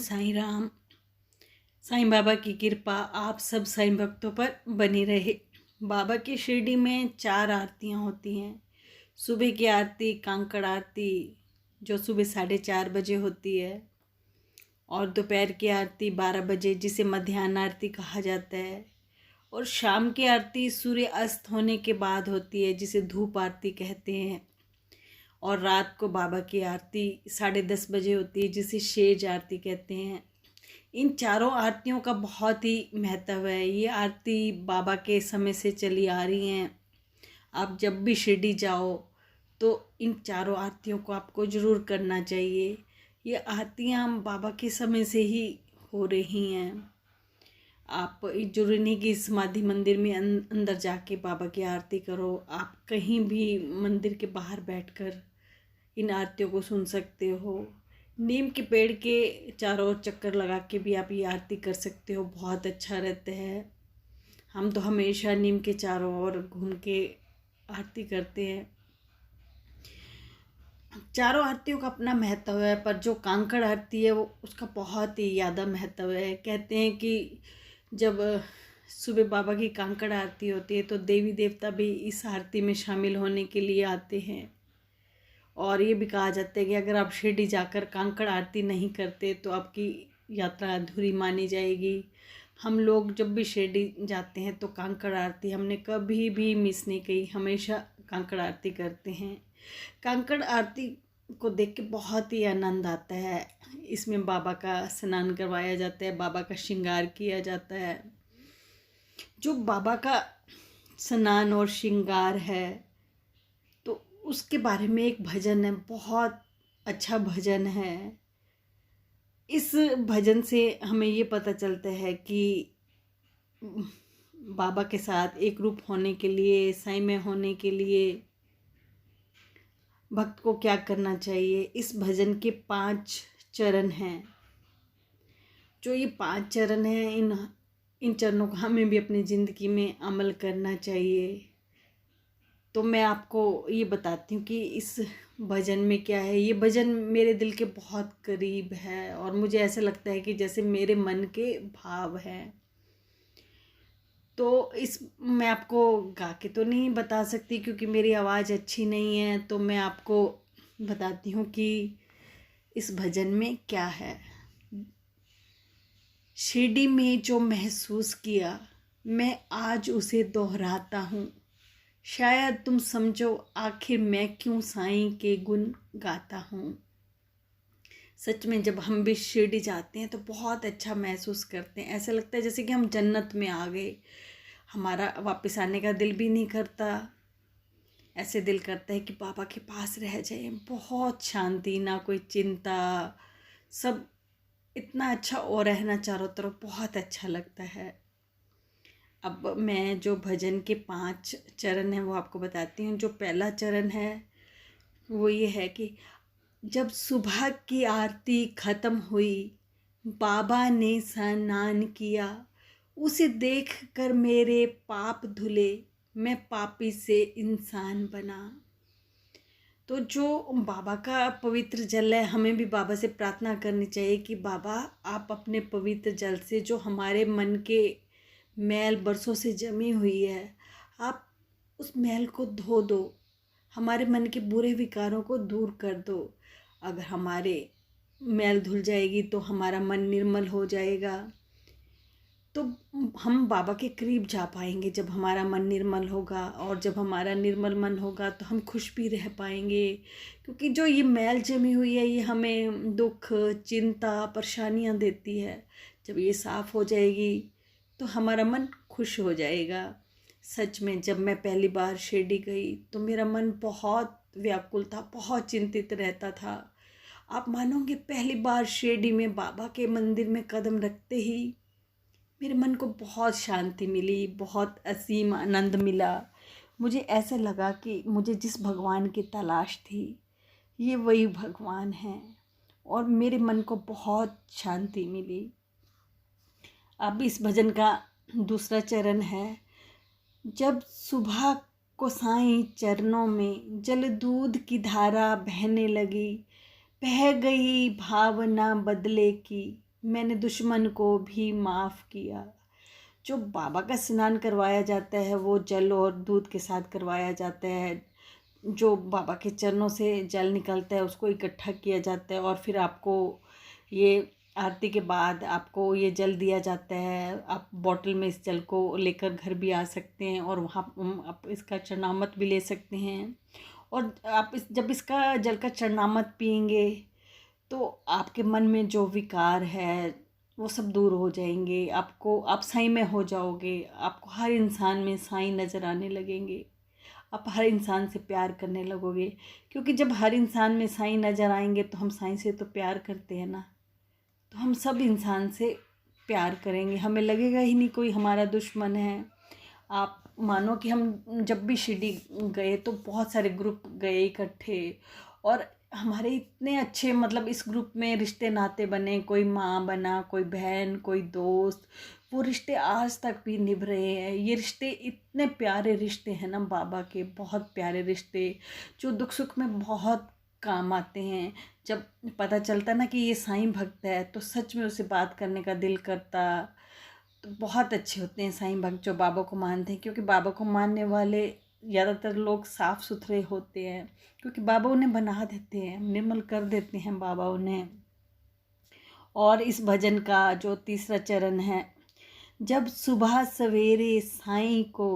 साईं राम। साईं बाबा की कृपा आप सब साईं भक्तों पर बनी रहे। बाबा की शिरडी में 4 आरतियाँ होती हैं। सुबह की आरती कांकड़ आरती जो सुबह 4:30 बजे होती है, और दोपहर की आरती 12 बजे जिसे मध्याह्न आरती कहा जाता है, और शाम की आरती सूर्य अस्त होने के बाद होती है जिसे धूप आरती कहते हैं, और रात को बाबा की आरती 10:30 बजे होती है जिसे शेज आरती कहते हैं। इन चारों आरतियों का बहुत ही महत्व है। ये आरती बाबा के समय से चली आ रही हैं। आप जब भी शिरडी जाओ तो इन चारों आरतियों को आपको ज़रूर करना चाहिए। ये आरतियाँ बाबा के समय से ही हो रही हैं। आप जरूरी नहीं कि समाधि मंदिर में अंदर जाके बाबा की आरती करो। आप कहीं भी मंदिर के बाहर बैठकर इन आरतियों को सुन सकते हो। नीम के पेड़ के चारों ओर चक्कर लगा के भी आप ये आरती कर सकते हो, बहुत अच्छा रहता है। हम तो हमेशा नीम के चारों ओर घूम के आरती करते हैं। चारों आरतियों का अपना महत्व है, पर जो कांकड़ आरती है वो उसका बहुत ही ज़्यादा महत्व है। कहते हैं कि जब सुबह बाबा की कांकड़ आरती होती है तो देवी देवता भी इस आरती में शामिल होने के लिए आते हैं। और ये भी कहा जाता है कि अगर आप शिरडी जाकर कांकड़ आरती नहीं करते तो आपकी यात्रा अधूरी मानी जाएगी। हम लोग जब भी शिरडी जाते हैं तो कांकड़ आरती हमने कभी भी मिस नहीं की, हमेशा कांकड़ आरती करते हैं। कांकड़ आरती को देख के बहुत ही आनंद आता है। इसमें बाबा का स्नान करवाया जाता है, बाबा का श्रृंगार किया जाता है। जो बाबा का स्नान और श्रृंगार है तो उसके बारे में एक भजन है, बहुत अच्छा भजन है। इस भजन से हमें ये पता चलता है कि बाबा के साथ एक रूप होने के लिए, साईं में होने के लिए भक्त को क्या करना चाहिए। इस भजन के 5 चरण हैं। जो ये 5 चरण हैं, इन चरणों को हमें भी अपनी ज़िंदगी में अमल करना चाहिए। तो मैं आपको ये बताती हूँ कि इस भजन में क्या है। ये भजन मेरे दिल के बहुत करीब है और मुझे ऐसा लगता है कि जैसे मेरे मन के भाव हैं। तो मैं आपको गा के तो नहीं बता सकती क्योंकि मेरी आवाज़ अच्छी नहीं है, तो मैं आपको बताती हूँ कि इस भजन में क्या है। शिरडी में जो महसूस किया मैं आज उसे दोहराता हूँ। शायद तुम समझो आखिर मैं क्यों साईं के गुण गाता हूँ। सच में जब हम भी शिरडी जाते हैं तो बहुत अच्छा महसूस करते हैं। ऐसा लगता है जैसे कि हम जन्नत में आ गए। हमारा वापस आने का दिल भी नहीं करता। ऐसे दिल करता है कि बाबा के पास रह जाए। बहुत शांति, ना कोई चिंता, सब इतना अच्छा और रहना चारों तरफ बहुत अच्छा लगता है। अब मैं जो भजन के 5 चरण हैं वो आपको बताती हूँ। जो पहला चरण है वो ये है कि जब सुबह की आरती ख़त्म हुई, बाबा ने स्नान किया, उसे देख कर मेरे पाप धुले, मैं पापी से इंसान बना। तो जो बाबा का पवित्र जल है, हमें भी बाबा से प्रार्थना करनी चाहिए कि बाबा आप अपने पवित्र जल से जो हमारे मन के मैल बरसों से जमी हुई है, आप उस मैल को धो दो, हमारे मन के बुरे विकारों को दूर कर दो। अगर हमारे मैल धुल जाएगी तो हमारा मन निर्मल हो जाएगा। तो हम बाबा के करीब जा पाएंगे जब हमारा मन निर्मल होगा, और जब हमारा निर्मल मन होगा तो हम खुश भी रह पाएंगे। क्योंकि जो ये मैल जमी हुई है ये हमें दुख, चिंता, परेशानियां देती है। जब ये साफ़ हो जाएगी तो हमारा मन खुश हो जाएगा। सच में जब मैं पहली बार शिरडी गई तो मेरा मन बहुत व्याकुल था, बहुत चिंतित रहता था। आप मानोगे पहली बार शिरडी में बाबा के मंदिर में कदम रखते ही मेरे मन को बहुत शांति मिली, बहुत असीम आनंद मिला। मुझे ऐसा लगा कि मुझे जिस भगवान की तलाश थी ये वही भगवान हैं, और मेरे मन को बहुत शांति मिली। अब इस भजन का दूसरा चरण है, जब सुबह को साईं चरणों में जल दूध की धारा बहने लगी, बह गई भावना बदले की, मैंने दुश्मन को भी माफ़ किया। जो बाबा का स्नान करवाया जाता है वो जल और दूध के साथ करवाया जाता है। जो बाबा के चरणों से जल निकलता है उसको इकट्ठा किया जाता है और फिर आपको ये आरती के बाद आपको ये जल दिया जाता है। आप बॉटल में इस जल को लेकर घर भी आ सकते हैं और वहाँ आप इसका चरणामत भी ले सकते हैं। और आप जब इसका जल का चरणामत पिएंगे तो आपके मन में जो विकार है वो सब दूर हो जाएंगे। आप साईं में हो जाओगे। आपको हर इंसान में साईं नज़र आने लगेंगे। आप हर इंसान से प्यार करने लगोगे, क्योंकि जब हर इंसान में साईं नज़र आएंगे तो हम साईं से तो प्यार करते हैं ना। तो हम सब इंसान से प्यार करेंगे, हमें लगेगा ही नहीं कोई हमारा दुश्मन है। आप मानो कि हम जब भी शिरडी गए तो बहुत सारे ग्रुप गए इकट्ठे, और हमारे इतने अच्छे मतलब इस ग्रुप में रिश्ते नाते बने। कोई माँ बना, कोई बहन, कोई दोस्त। वो रिश्ते आज तक भी निभ रहे हैं। ये रिश्ते इतने प्यारे रिश्ते हैं ना बाबा के, बहुत प्यारे रिश्ते जो दुख सुख में बहुत काम आते हैं। जब पता चलता ना कि ये साईं भक्त है तो सच में उसे बात करने का दिल करता। तो बहुत अच्छे होते हैं साईं भक्त जो बाबा को मानते हैं, क्योंकि बाबा को मानने वाले ज़्यादातर लोग साफ़ सुथरे होते हैं, क्योंकि बाबा उन्हें बना देते हैं, निर्मल कर देते हैं बाबा उन्हें। और इस भजन का जो तीसरा चरण है, जब सुबह सवेरे साईं को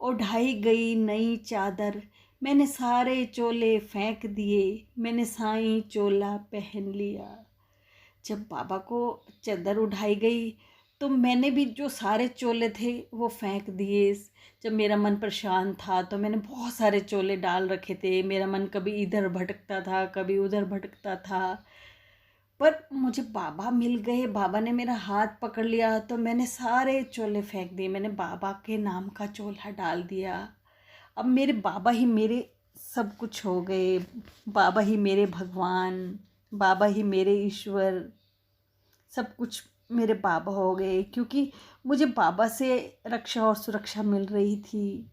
ओढ़ाई गई नई चादर, मैंने सारे चोले फेंक दिए, मैंने साईं चोला पहन लिया। जब बाबा को चादर उठाई गई तो मैंने भी जो सारे चोले थे वो फेंक दिए। जब मेरा मन परेशान था तो मैंने बहुत सारे चोले डाल रखे थे। मेरा मन कभी इधर भटकता था, कभी उधर भटकता था, पर मुझे बाबा मिल गए। बाबा ने मेरा हाथ पकड़ लिया तो मैंने सारे चोले फेंक दिए। मैंने बाबा के नाम का चोला डाल दिया। अब मेरे बाबा ही मेरे सब कुछ हो गए। बाबा ही मेरे भगवान, बाबा ही मेरे ईश्वर, सब कुछ मेरे बाबा हो गए, क्योंकि मुझे बाबा से रक्षा और सुरक्षा मिल रही थी।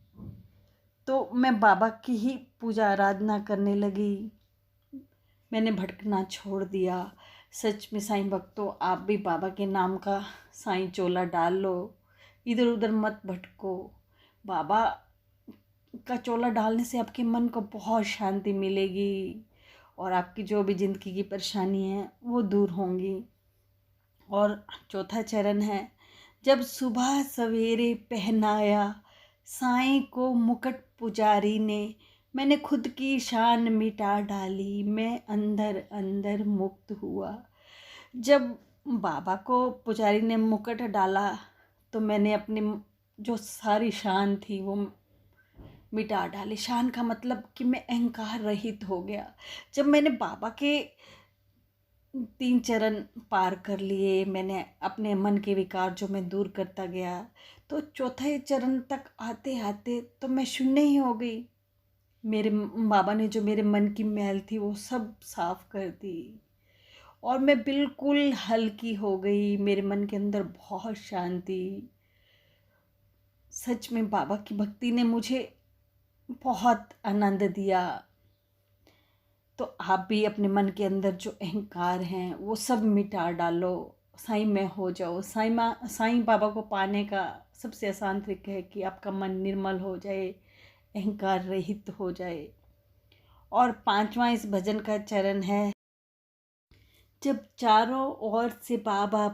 तो मैं बाबा की ही पूजा आराधना करने लगी। मैंने भटकना छोड़ दिया। सच में साईं भक्तों, आप भी बाबा के नाम का साईं चोला डाल लो, इधर उधर मत भटको। बाबा का चोला डालने से आपके मन को बहुत शांति मिलेगी और आपकी जो भी ज़िंदगी की परेशानी है वो दूर होंगी। और चौथा चरण है, जब सुबह सवेरे पहनाया साईं को मुकुट पुजारी ने, मैंने खुद की शान मिटा डाली, मैं अंदर अंदर मुक्त हुआ। जब बाबा को पुजारी ने मुकुट डाला तो मैंने अपने जो सारी शान थी वो मिटा डाली। शान का मतलब कि मैं अहंकार रहित हो गया। जब मैंने बाबा के 3 चरण पार कर लिए, मैंने अपने मन के विकार जो मैं दूर करता गया, तो चौथे चरण तक आते आते तो मैं शून्य ही हो गई। मेरे बाबा ने जो मेरे मन की मैल थी वो सब साफ कर दी और मैं बिल्कुल हल्की हो गई। मेरे मन के अंदर बहुत शांति। सच में बाबा की भक्ति ने मुझे बहुत आनंद दिया। तो आप भी अपने मन के अंदर जो अहंकार हैं वो सब मिटा डालो, साईं में हो जाओ। साईं बाबा को पाने का सबसे आसान तरीका है कि आपका मन निर्मल हो जाए, अहंकार रहित हो जाए। और 5वां इस भजन का चरण है, जब चारों ओर से बाबा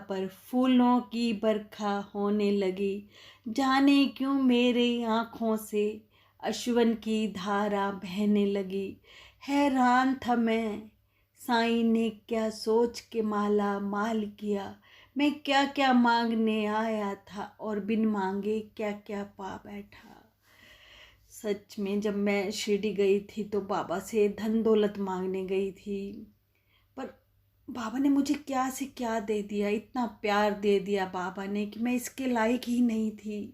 पर फूलों की बरखा होने लगी, जाने क्यों मेरे आँखों से अश्वन की धारा बहने लगी। हैरान था मैं, साईं ने क्या सोच के माला माल किया। मैं क्या क्या मांगने आया था और बिन मांगे क्या क्या पा बैठा। सच में जब मैं शिरडी गई थी तो बाबा से धन दौलत मांगने गई थी, पर बाबा ने मुझे क्या से क्या दे दिया। इतना प्यार दे दिया बाबा ने कि मैं इसके लायक ही नहीं थी।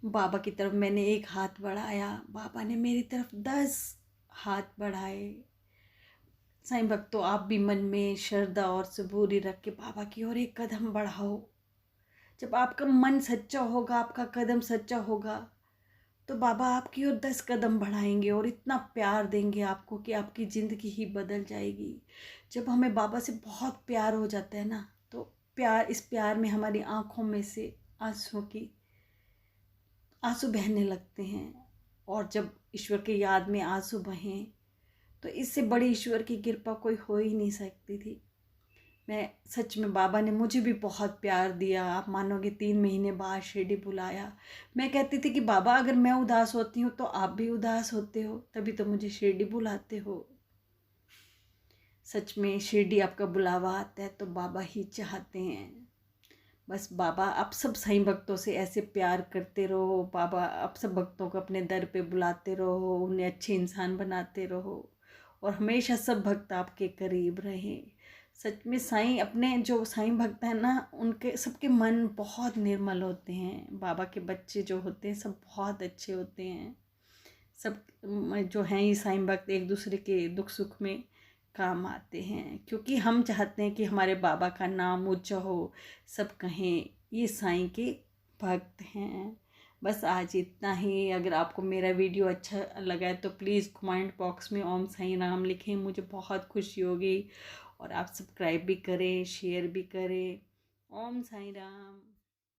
बाबा की तरफ मैंने एक हाथ बढ़ाया, बाबा ने मेरी तरफ 10 हाथ बढ़ाए। साईं भक्तों, आप भी मन में श्रद्धा और सबूरी रख के बाबा की ओर एक कदम बढ़ाओ। जब आपका मन सच्चा होगा, आपका कदम सच्चा होगा, तो बाबा आपकी ओर 10 कदम बढ़ाएंगे और इतना प्यार देंगे आपको कि आपकी ज़िंदगी ही बदल जाएगी। जब हमें बाबा से बहुत प्यार हो जाता है ना, तो इस प्यार में हमारी आँखों में से आंसू बहने लगते हैं। और जब ईश्वर की याद में आंसू बहें, तो इससे बड़ी ईश्वर की कृपा कोई हो ही नहीं सकती थी। मैं सच में, बाबा ने मुझे भी बहुत प्यार दिया। आप मानोगे 3 महीने बाद शिरडी बुलाया। मैं कहती थी कि बाबा अगर मैं उदास होती हूँ तो आप भी उदास होते हो, तभी तो मुझे शिरडी बुलाते हो। सच में शिरडी आपका बुलावा आता है तो बाबा ही चाहते हैं। बस बाबा आप सब साईं भक्तों से ऐसे प्यार करते रहो। बाबा आप सब भक्तों को अपने दर पे बुलाते रहो, उन्हें अच्छे इंसान बनाते रहो और हमेशा सब भक्त आपके करीब रहें। सच में साईं, अपने जो साईं भक्त हैं ना, उनके सबके मन बहुत निर्मल होते हैं। बाबा के बच्चे जो होते हैं सब बहुत अच्छे होते हैं। सब जो हैं ये साईं भक्त एक दूसरे के दुख सुख में काम आते हैं, क्योंकि हम चाहते हैं कि हमारे बाबा का नाम ऊंचा हो, सब कहें ये साईं के भक्त हैं। बस आज इतना ही। अगर आपको मेरा वीडियो अच्छा लगा है तो प्लीज़ कमेंट बॉक्स में ओम साईं राम लिखें, मुझे बहुत खुशी होगी। और आप सब्सक्राइब भी करें, शेयर भी करें। ओम साईं राम।